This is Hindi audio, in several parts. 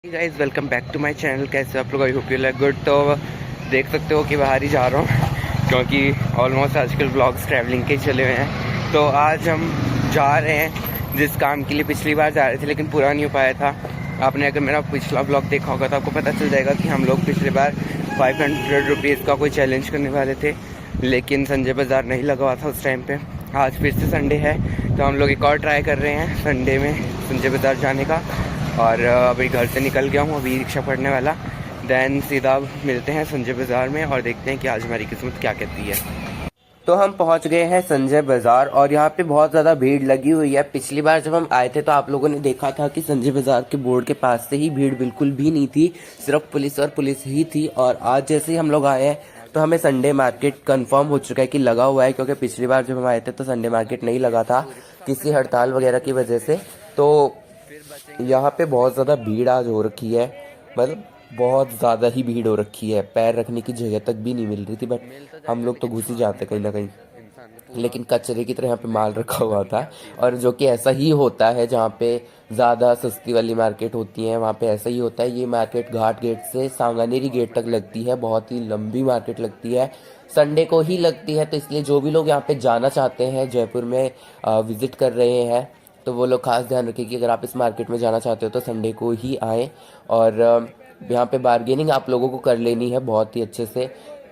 Guys welcome back to my channel. कैसे हो आप लोग? I hope you like good. तो देख सकते हो कि बाहर ही जा रहा हूँ क्योंकि ऑलमोस्ट आजकल व्लॉग्स ट्रैवलिंग के चले हुए हैं। तो आज हम जा रहे हैं जिस काम के लिए पिछली बार जा रहे थे लेकिन पूरा नहीं हो पाया था। आपने अगर मेरा पिछला व्लॉग देखा होगा तो आपको पता चल जाएगा कि हम लोग पिछली बार 500 रुपीज़ का कोई चैलेंज करने वाले थे लेकिन संजय बाज़ार नहीं लगा हुआ था उस टाइम पे। आज फिर से संडे है तो हम लोग एक और ट्राई कर रहे हैं संडे में संजय बाज़ार जाने का। और अभी घर से निकल गया हूँ, अभी रिक्शा पड़ने वाला। देन सीधा मिलते हैं संजय बाज़ार में और देखते हैं कि आज हमारी किस्मत क्या कहती है। तो हम पहुंच गए हैं संजय बाज़ार और यहाँ पे बहुत ज़्यादा भीड़ लगी हुई है। पिछली बार जब हम आए थे तो आप लोगों ने देखा था कि संजय बाज़ार के बोर्ड के पास से ही भीड़ बिल्कुल भी नहीं थी, सिर्फ पुलिस और पुलिस ही थी। और आज जैसे ही हम लोग आए हैं तो हमें संडे मार्केट कंफर्म हो चुका है कि लगा हुआ है, क्योंकि पिछली बार जब हम आए थे तो संडे मार्केट नहीं लगा था किसी हड़ताल वगैरह की वजह से। तो यहाँ पे बहुत ज़्यादा भीड़ आज हो रखी है, मतलब बहुत ज़्यादा ही भीड़ हो रखी है। पैर रखने की जगह तक भी नहीं मिल रही थी, बट हम लोग तो घुस ही जाते कहीं ना कहीं। लेकिन कचरे की तरह यहाँ पे माल रखा हुआ था, और जो कि ऐसा ही होता है जहाँ पे ज़्यादा सस्ती वाली मार्केट होती है वहाँ पे ऐसा ही होता है। ये मार्केट घाट गेट से सांगानेरी गेट तक लगती है, बहुत ही लंबी मार्केट लगती है, संडे को ही लगती है। तो इसलिए जो भी लोग यहाँ पे जाना चाहते हैं, जयपुर में विज़िट कर रहे हैं, तो वो लोग खास ध्यान रखें कि अगर आप इस मार्केट में जाना चाहते हो तो संडे को ही आएँ। और यहाँ पे बार्गेनिंग आप लोगों को कर लेनी है बहुत ही अच्छे से।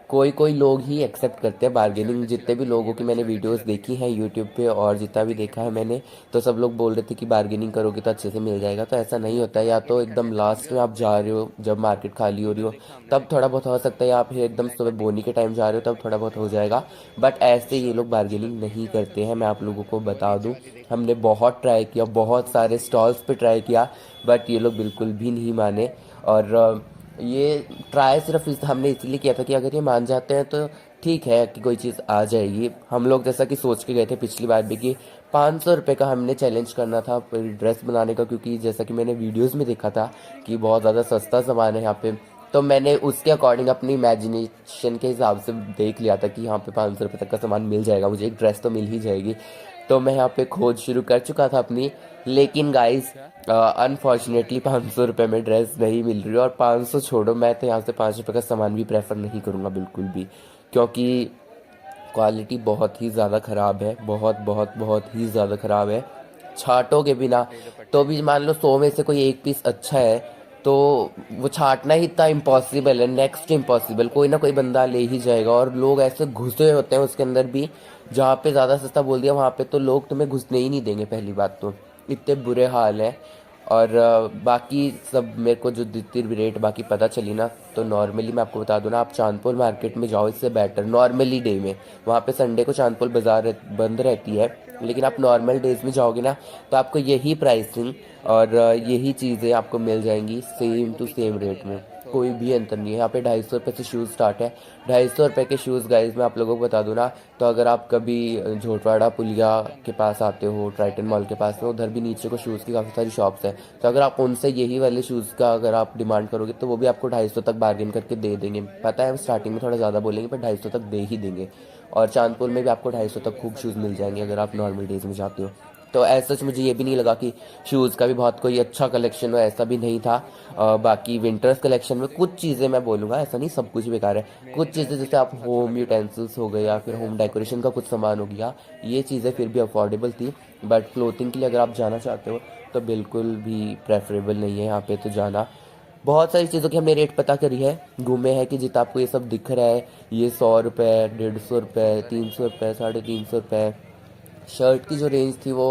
कोई कोई लोग ही एक्सेप्ट करते हैं बार्गेनिंग। जितने भी लोगों की मैंने वीडियोस देखी हैं यूट्यूब पे और जितना भी देखा है मैंने, तो सब लोग बोल रहे थे कि बार्गेनिंग करोगे तो अच्छे से मिल जाएगा। तो ऐसा नहीं होता है, या तो एकदम लास्ट में आप जा रहे हो जब मार्केट खाली हो रही हो तब थोड़ा बहुत हो सकता है, या फिर एकदम सुबह बोनी के टाइम जा रहे हो तब थोड़ा बहुत हो जाएगा। बट ऐसे ये लोग बार्गेनिंग नहीं करते हैं, मैं आप लोगों को बता दूँ। हमने बहुत ट्राई किया, बहुत सारे स्टॉल्स पर ट्राई किया, बट ये लोग बिल्कुल भी नहीं माने। और ये ट्राई सिर्फ हमने इसलिए किया था कि अगर ये मान जाते हैं तो ठीक है कि कोई चीज़ आ जाएगी। हम लोग जैसा कि सोच के गए थे पिछली बार भी कि 500 रुपये का हमने चैलेंज करना था ड्रेस बनाने का, क्योंकि जैसा कि मैंने वीडियोस में देखा था कि बहुत ज़्यादा सस्ता सामान है यहाँ पे। तो मैंने उसके अकॉर्डिंग अपनी इमेजिनेशन के हिसाब से देख लिया था कि यहाँ पे 500 रुपये तक का सामान मिल जाएगा, मुझे एक ड्रेस तो मिल ही जाएगी। तो मैं यहाँ पे खोज शुरू कर चुका था अपनी, लेकिन गाइस अनफॉर्चुनेटली 500 रुपये में ड्रेस नहीं मिल रही। और 500 छोड़ो, मैं तो यहाँ से 5 रुपये का सामान भी प्रेफर नहीं करूँगा बिल्कुल भी, क्योंकि क्वालिटी बहुत ही ज़्यादा ख़राब है, बहुत बहुत बहुत ही ज़्यादा ख़राब है। छाटोगे बिना तो भी मान लो 100 में से कोई एक पीस अच्छा है तो वो छाटना ही इतना इम्पॉसिबल है, नेक्स्ट इम्पॉसिबल। कोई ना कोई बंदा ले ही जाएगा, और लोग ऐसे घुसे हुए होते हैं उसके अंदर भी। जहाँ पे ज़्यादा सस्ता बोल दिया वहाँ पे तो लोग तुम्हें घुसने ही नहीं देंगे, पहली बात तो इतने बुरे हाल है। और बाकी सब मेरे को जो जितनी भी रेट बाकी पता चली ना, तो नॉर्मली मैं आपको बता दूं ना, आप चांदपुर मार्केट में जाओ, इससे बेटर नॉर्मली डे में। वहाँ पे संडे को चांदपुर बाज़ार बंद रहती है, लेकिन आप नॉर्मल डेज में जाओगे ना तो आपको यही प्राइसिंग और यही चीज़ें आपको मिल जाएंगी सेम टू सेम रेट में, कोई भी अंतर नहीं है। यहाँ पे 250 रुपये से शूज़ स्टार्ट है। 250 रुपये के शूज़ गाइज मैं आप लोगों को बता दूँ ना, तो अगर आप कभी झोटवाड़ा पुलिया के पास आते हो, ट्राइटन मॉल के पास में, उधर भी नीचे को शूज़ की काफ़ी सारी शॉप्स हैं। तो अगर आप उनसे यही वाले शूज़ का अगर आप डिमांड करोगे तो वो भी आपको 250 तक बार्गेन करके दे देंगे। पता है हम स्टार्टिंग में थोड़ा ज़्यादा बोलेंगे, पर 250 तक दे ही देंगे। और चांदपुर में भी आपको 250 तक खूब शूज़ मिल जाएंगे अगर आप नॉर्मल डेज में जाते हो। तो ऐसा मुझे ये भी नहीं लगा कि शूज़ का भी बहुत कोई अच्छा कलेक्शन हो, ऐसा भी नहीं था। बाकी विंटर्स कलेक्शन में कुछ चीज़ें मैं बोलूँगा, ऐसा नहीं सब कुछ बेकार है। कुछ चीज़ें जैसे आप होम यूटेंसिल्स हो गए या फिर होम डेकोरेशन का कुछ सामान हो गया, ये चीज़ें फिर भी अफोर्डेबल थी। बट क्लोथिंग के लिए अगर आप जाना चाहते हो तो बिल्कुल भी प्रेफरेबल नहीं है यहाँ पे तो जाना। बहुत सारी चीज़ों की हमने रेट पता करी है, घूमे हैं कि जितना आपको ये सब दिख रहा है, ये 100 रुपये, 150 रुपये, 300 रुपये, 350 रुपये। शर्ट की जो रेंज थी वो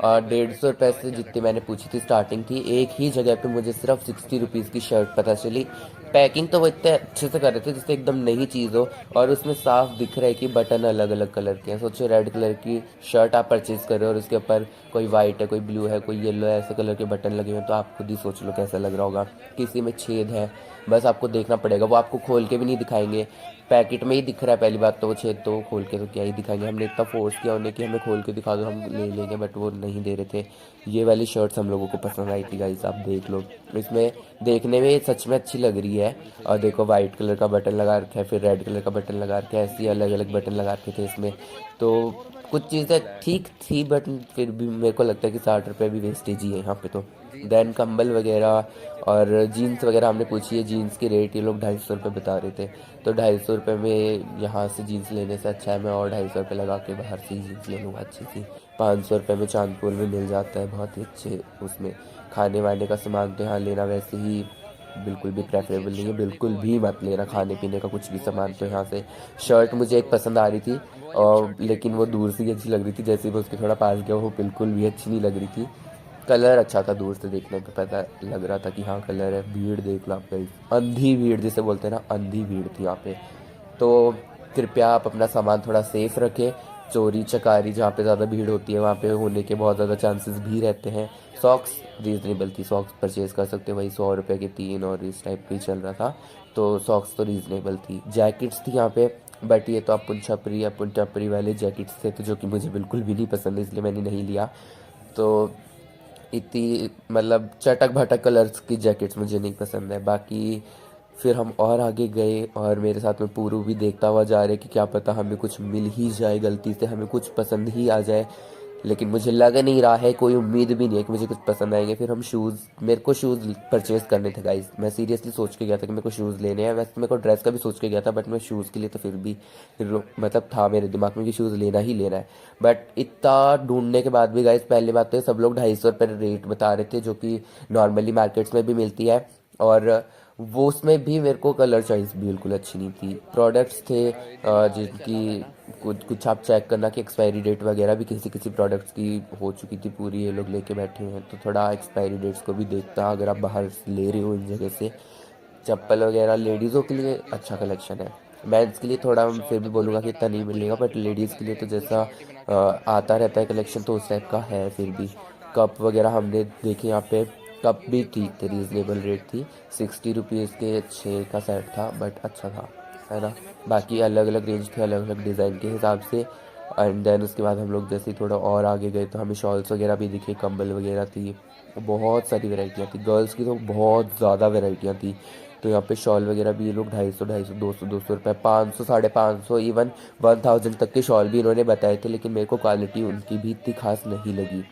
150 रुपये से जितनी मैंने पूछी थी स्टार्टिंग थी। एक ही जगह पे मुझे सिर्फ 60 रुपीज़ की शर्ट पता चली। पैकिंग तो वो इतने अच्छे से कर रहे थे जैसे एकदम नई चीज़ हो, और उसमें साफ दिख रहा है कि बटन अलग अलग कलर के हैं। सोचो रेड कलर की शर्ट आप परचेज़ कर रहे हो और उसके ऊपर कोई वाइट है, कोई ब्लू है, कोई येलो है, ऐसे कलर के बटन लगे हुए हैं, तो आप खुद ही सोच लो कैसा लग रहा होगा। किसी में छेद है, बस आपको देखना पड़ेगा, वो आपको खोल के भी नहीं दिखाएंगे, पैकेट में ही दिख रहा है पहली बात तो। वो छेद तो खोल के तो क्या ही दिखाएंगे, हमने इतना फोर्स किया उन्हें कि हमें खोल के दिखा दो, हम ले लेंगे, बट वो नहीं दे रहे थे। ये वाली शर्ट्स हम लोगों को पसंद आई थी गाइस, आप देख लो। इसमें देखने में सच में अच्छी लग रही है, और देखो वाइट कलर का बटन लगा रखा है, फिर रेड कलर का बटन लगा रखा है, ऐसी अलग अलग बटन लगा रखे थे इसमें। तो कुछ चीज़ें ठीक थी, बट फिर भी मेरे को लगता है कि 60 रुपये भी वेस्टेज ही है यहाँ पे तो। देन कंबल वगैरह और जीन्स वगैरह हमने पूछी है। जीन्स की रेट ये लोग 250 रुपये बता रहे थे, तो 250 रुपये में यहाँ से जीन्स लेने से अच्छा है मैं और 250 रुपये लगा के बाहर से ही जीन्स ले लूँगा अच्छी सी। 500 रुपये में चांदपुर में मिल जाता है बहुत ही अच्छे उसमें। खाने वाने का सामान तो यहाँ लेना वैसे ही बिल्कुल भी प्रेफरेबल नहीं है, बिल्कुल भी मत लेना खाने पीने का कुछ भी सामान तो यहाँ से। शर्ट मुझे एक पसंद आ रही थी और लेकिन वो दूर से ही अच्छी लग रही थी, जैसे ही मैं उसके थोड़ा पास गया वो बिल्कुल भी अच्छी नहीं लग रही थी। कलर अच्छा था, दूर से देखने पे पता लग रहा था कि हाँ कलर है। भीड़ देख लो आप गाइस, अंधी भीड़ जिसे बोलते हैं ना, अंधी भीड़ थी यहाँ पे। तो कृपया आप अपना सामान थोड़ा सेफ रखें। चोरी चकारी जहाँ पे ज़्यादा भीड़ होती है वहाँ पे होने के बहुत ज़्यादा चांसेस भी रहते हैं। सॉक्स रीज़नेबल थी, सॉक्स परचेज़ कर सकते हो, वही 100 रुपये के 3 और इस टाइप की चल रहा था, तो सॉक्स तो रीज़नेबल थी। जैकेट्स थी यहाँ पे, बट ये तो अपुन छपरी वाले जैकेट्स थे, तो जो कि मुझे बिल्कुल भी नहीं पसंद है, इसलिए मैंने नहीं लिया। तो इतनी मतलब चटक भटक कलर्स की जैकेट्स मुझे नहीं पसंद है। बाकी फिर हम और आगे गए और मेरे साथ में पूरू भी देखता हुआ जा रहा है कि क्या पता हमें कुछ मिल ही जाए, गलती से हमें कुछ पसंद ही आ जाए। लेकिन मुझे लग नहीं रहा है, कोई उम्मीद भी नहीं है कि मुझे कुछ पसंद आएंगे। फिर हम शूज़, मेरे को शूज़ परचेज़ करने थे गाइस, मैं सीरियसली सोच के गया था कि मेरे को शूज़ लेने हैं। वैसे मेरे को ड्रेस का भी सोच के गया था, बट मैं शूज़ के लिए तो फिर भी मतलब था मेरे दिमाग में कि शूज़ लेना ही लेना है। बट इतना ढूंढने के बाद भी गाइस, पहली बात तो ये सब लोग 250 रुपये रेट बता रहे थे, जो कि नॉर्मली मार्केट्स में भी मिलती है। और वो उसमें भी मेरे को कलर चॉइस बिल्कुल अच्छी नहीं थी। प्रोडक्ट्स थे जिनकी कुछ कुछ आप चेक करना कि एक्सपायरी डेट वगैरह भी किसी किसी प्रोडक्ट्स की हो चुकी थी पूरी, ये लोग लेके बैठे हैं, तो थोड़ा एक्सपायरी डेट्स को भी देखता अगर आप बाहर ले रहे हो इन जगह से। चप्पल वगैरह लेडीज़ों के लिए अच्छा कलेक्शन है, मेंस के लिए थोड़ा मैं फिर भी बोलूँगा कि इतना नहीं मिलेगा, बट लेडीज़ के लिए तो जैसा आता रहता है कलेक्शन तो उस टाइप का है। फिर भी कप वगैरह हमने देखे यहाँ पे, कप भी ठीक थे, रीज़नेबल रेट थी। 60 रुपीज़ के 6 का सेट था, बट अच्छा था, है ना। बाकी अलग अलग रेंज थे, अलग अलग डिज़ाइन के हिसाब से। एंड देन उसके बाद हम लोग जैसे ही थोड़ा और आगे गए तो हमें शॉल्स वगैरह भी दिखे, कंबल वगैरह थी, बहुत सारी वैरायटियाँ थी। गर्ल्स की तो बहुत ज़्यादा वैरायटियाँ थी। तो यहाँ पे शॉल वगैरह भी ये लोग 250 200 रुपये, 500 550 इवन 1000 तक के शॉल भी इन्होंने बताए थे, लेकिन मेरे को क्वालिटी उनकी भी इतनी खास नहीं लगी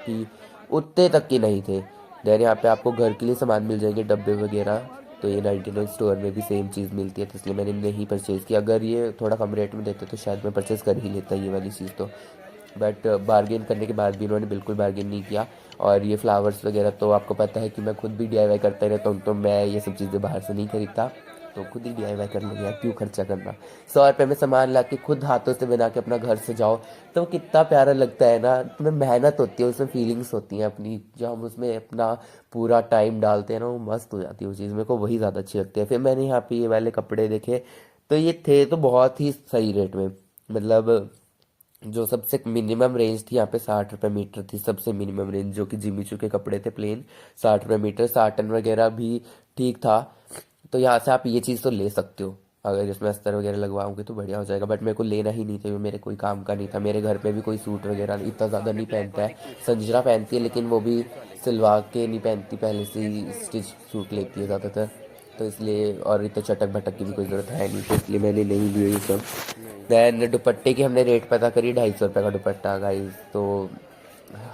कि उतने तक के नहीं थे। देन यहाँ पे आपको घर के लिए सामान मिल जाएंगे, डब्बे वगैरह, तो ये 99 स्टोर में भी सेम चीज़ मिलती है, तो इसलिए मैंने नहीं परचेज़ किया। अगर ये थोड़ा कम रेट में देते तो शायद मैं परचेज़ कर ही लेता ये वाली चीज़ तो। बट बार्गेन करने के बाद भी इन्होंने बिल्कुल बार्गेन नहीं किया। और ये फ्लावर्स वगैरह तो आपको पता है कि मैं खुद भी डीआईवाई करता रहता हूँ, तो मैं ये सब चीज़ें बाहर से नहीं खरीदता, तो खुद ही डीआईवाई कर लूँगा, क्यों खर्चा करना। 100 रुपये में सामान ला के खुद हाथों से बना के अपना घर सजाओ, तो कितना प्यारा लगता है ना। उसमें मेहनत होती है, उसमें फीलिंग्स होती हैं अपनी, जो हम उसमें अपना पूरा टाइम डालते हैं ना, वो मस्त हो जाती है वो चीज़, मेरे को वही ज़्यादा अच्छी लगती है। फिर मैंने यहाँ पे ये वाले कपड़े देखे, तो ये थे तो बहुत ही सही रेट में, मतलब जो सबसे मिनिमम रेंज थी यहाँ पे 60 रुपये मीटर थी, सबसे मिनिमम रेंज, जो कि जिमी चू के कपड़े थे प्लेन, 60 रुपये मीटर। साटन वगैरह भी ठीक था, तो यहाँ से आप ये चीज़ तो ले सकते हो। अगर इसमें अस्तर वगैरह लगवाओगे तो बढ़िया हो जाएगा, बट मेरे को लेना ही नहीं था, ये मेरे कोई काम का नहीं था। मेरे घर पे भी कोई सूट वगैरह इतना ज़्यादा नहीं पहनता है, संजना पहनती है, लेकिन वो भी सिलवा के नहीं पहनती, पहले से ही स्टिच सूट लेती है ज़्यादातर, तो इसलिए, और इतना चटक भटक की भी कोई ज़रूरत है नहीं, तो इसलिए मैंने नहीं लिए ये सब। दैन दुपट्टे की हमने रेट पता करी, 250 रुपये का दुपट्टा गाइस, तो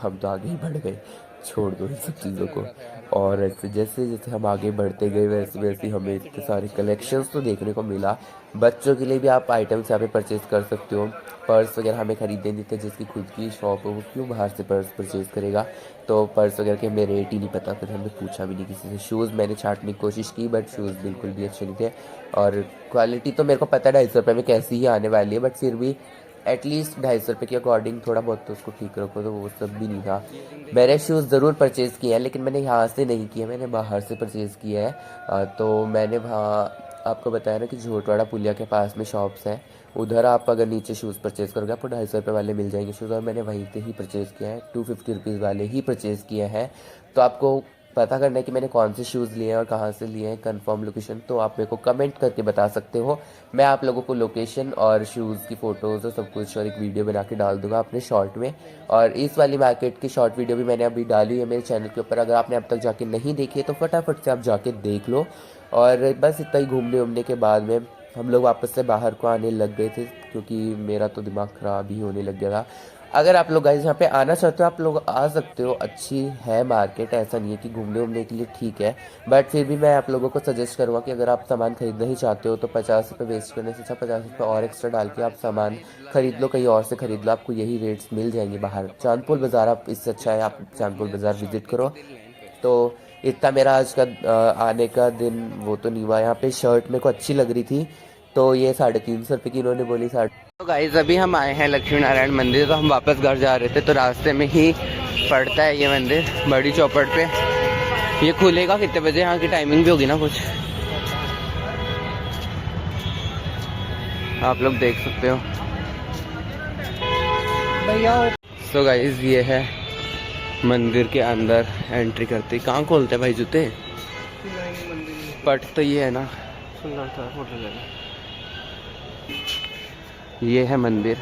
हम तो आगे ही बढ़ गए, छोड़ दो इन सब चीज़ों को। और ऐसे जैसे जैसे हम आगे बढ़ते गए वैसे वैसे हमें इतने सारे कलेक्शंस तो देखने को मिला। बच्चों के लिए भी आप आइटम्स यहाँ पे परचेज़ कर सकते हो। पर्स वगैरह हमें खरीदने नहीं थे, जिसकी खुद की शॉप हो वो क्यों बाहर से पर्स परचेज़ करेगा। तो पर्स वगैरह के हमें रेट ही नहीं पता, फिर हमने पूछा भी नहीं किसी से। शूज़ मैंने छाँटने की कोशिश की, बट शूज़ बिल्कुल भी अच्छे नहीं थे। और क्वालिटी तो मेरे को पता है 250 रुपये में कैसी ही आने वाली है, बट फिर भी एटलीस्ट 250 रुपये के अकॉर्डिंग थोड़ा बहुत तो उसको ठीक रखो, तो वो सब भी नहीं था। मैंने शूज़ ज़रूर परचेज़ किए हैं, लेकिन मैंने यहाँ से नहीं किया, मैंने बाहर से परचेज़ किया है। तो मैंने वहाँ आपको बताया ना कि झोटवाड़ा पुलिया के पास में शॉप्स हैं, उधर आप अगर नीचे शूज़ परचेज़ करोगे आपको 250 रुपये वाले मिल जाएंगे शूज़, और मैंने वहीं पे ही परचेज़ किया है, 250 रुपीज़ वाले ही परचेज़ किए हैं। तो आपको पता करना है कि मैंने कौन से शूज़ लिए हैं और कहाँ से लिए हैं, कंफर्म लोकेशन, तो आप मेरे को कमेंट करके बता सकते हो। मैं आप लोगों को लोकेशन और शूज़ की फ़ोटोज़ और सब कुछ और एक वीडियो बना के डाल दूंगा अपने शॉर्ट में। और इस वाली मार्केट की शॉर्ट वीडियो भी मैंने अभी डाली है मेरे चैनल के ऊपर, अगर आपने अब तक जाके नहीं देखी है तो फटाफट से आप जाके देख लो। और बस इतना ही घूमने उमने के बाद में हम लोग वापस से बाहर को आने लग गए थे, क्योंकि मेरा तो दिमाग ख़राब ही होने लग गया था। अगर आप लोग गाइस यहाँ पे आना चाहते हो आप लोग आ सकते हो, अच्छी है मार्केट, ऐसा नहीं है कि घूमने वूमने के लिए ठीक है, बट फिर भी मैं आप लोगों को सजेस्ट करूँगा कि अगर आप सामान खरीदना ही चाहते हो तो 50 रुपये वेस्ट करने से अच्छा 50 रुपये और एक्स्ट्रा डाल के आप सामान खरीद लो, कहीं और से खरीद लो, आपको यही रेट्स मिल जाएंगे बाहर। चांदपुर बाज़ार आप इससे अच्छा है आप चांदपुर बाज़ार विज़िट करो। तो इतना मेरा आज का आने का दिन वो तो नहीं हुआ। यहाँ पे शर्ट मेरे को अच्छी लग रही थी तो ये 350 रुपये की इन्होंने बोली। तो गाइस अभी हम आए हैं लक्ष्मी नारायण मंदिर, तो हम वापस घर जा रहे थे तो रास्ते में ही पड़ता है ये मंदिर बड़ी चौपट पे। ये खुलेगा कितने बजे, यहाँ की टाइमिंग भी होगी ना कुछ, आप लोग देख सकते हो भैया। सो गाइस ये है मंदिर के अंदर एंट्री करते ही। कहाँ खोलते हैं भाई जूते? पट तो ये है ना, ये है मंदिर,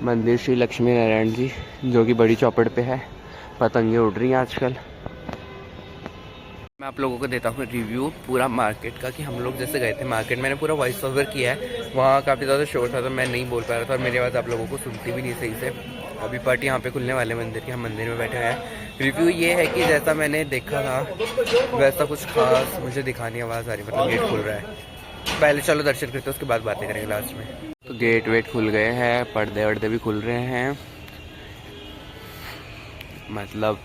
मंदिर श्री लक्ष्मी नारायण जी जो कि बड़ी चौपड़ पे है। पतंगे उड़ रही हैं आजकल। मैं आप लोगों को देता हूँ रिव्यू पूरा मार्केट का कि हम लोग जैसे गए थे मार्केट, मैंने पूरा वॉइस ओवर किया है, वहाँ काफ़ी ज़्यादा शोर था तो मैं नहीं बोल पा रहा था और मेरी आवाज़ आप लोगों को सुनती भी नहीं सही से। अभी पट यहाँ पे खुलने वाले मंदिर के, हम मंदिर में बैठे हैं। रिव्यू ये है कि जैसा मैंने देखा था वैसा कुछ खास मुझे दिखाने आवाज़ आ रही, मतलब गेट खुल रहा है। पहले चलो दर्शन करते हैं उसके बाद बातें करेंगे लास्ट में। तो गेट वेट खुल गए हैं, पर्दे वर्दे भी खुल रहे हैं, मतलब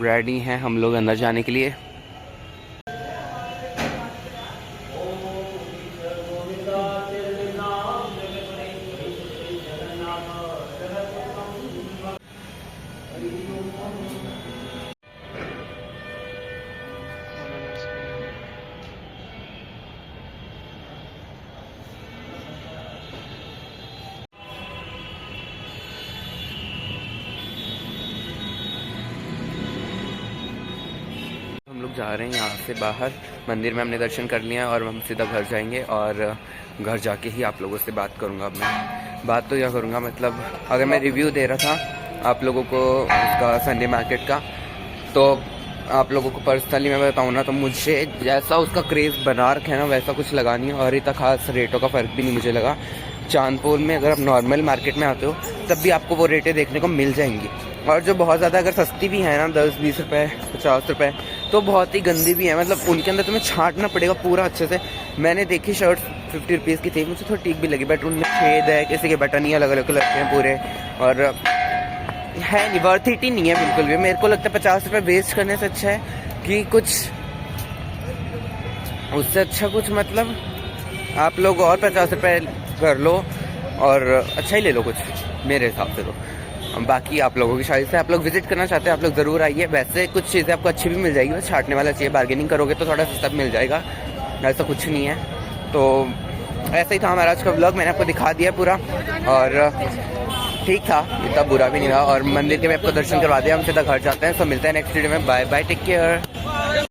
रेडी हैं हम लोग अंदर जाने के लिए। हम लोग जा रहे हैं यहाँ से बाहर, मंदिर में हमने दर्शन कर लिया और हम सीधा घर जाएंगे और घर जाके ही आप लोगों से बात करूँगा। अब मैं बात तो यह करूँगा, मतलब अगर मैं रिव्यू दे रहा था आप लोगों को उसका संडे मार्केट का, तो आप लोगों को पर्सनली मैं बताऊँ ना तो मुझे जैसा उसका क्रेज़ बना रखा है ना वैसा कुछ लगा नहीं, और इतना खास रेटों का फ़र्क भी नहीं मुझे लगा। चांदपुर में अगर आप नॉर्मल मार्केट में आते हो तब भी आपको वो रेटें देखने को मिल जाएंगी, और जो बहुत ज़्यादा अगर सस्ती भी है ना 10-20 रुपये 50 रुपये तो बहुत ही गंदी भी है, मतलब उनके अंदर तुम्हें छांटना पड़ेगा पूरा अच्छे से। मैंने देखी शर्ट 50 रुपीज़ की थी, मुझे थोड़ी ठीक भी लगी, बट उनमें छेद है, किसी के बटन ही अलग अलग कलर के हैं पूरे, और है नहीं, वर्थ इट ही नहीं है बिल्कुल भी। मेरे को लगता है 50 रुपये वेस्ट करने से अच्छा है कि कुछ उससे अच्छा कुछ, मतलब आप लोग और 50 रुपये कर लो और अच्छा ही ले लो कुछ, मेरे हिसाब से तो। बाकी आप लोगों की शादी से आप लोग विजिट करना चाहते हैं आप लोग ज़रूर आइए। वैसे कुछ चीज़ें आपको अच्छी भी मिल जाएगी, बस छाटने वाला चाहिए, बार्गेनिंग करोगे तो थोड़ा सस्ता मिल जाएगा, ऐसा कुछ नहीं है। तो ऐसा ही था हमारा आज का व्लॉग, मैंने आपको दिखा दिया पूरा, और ठीक था, इतना बुरा भी नहीं था, और मंदिर के मैं आपको दर्शन करवा दिया। हम सीधा घर जाते हैं, तो मिलते हैं नेक्स्ट वीडियो में। Bye bye, take care.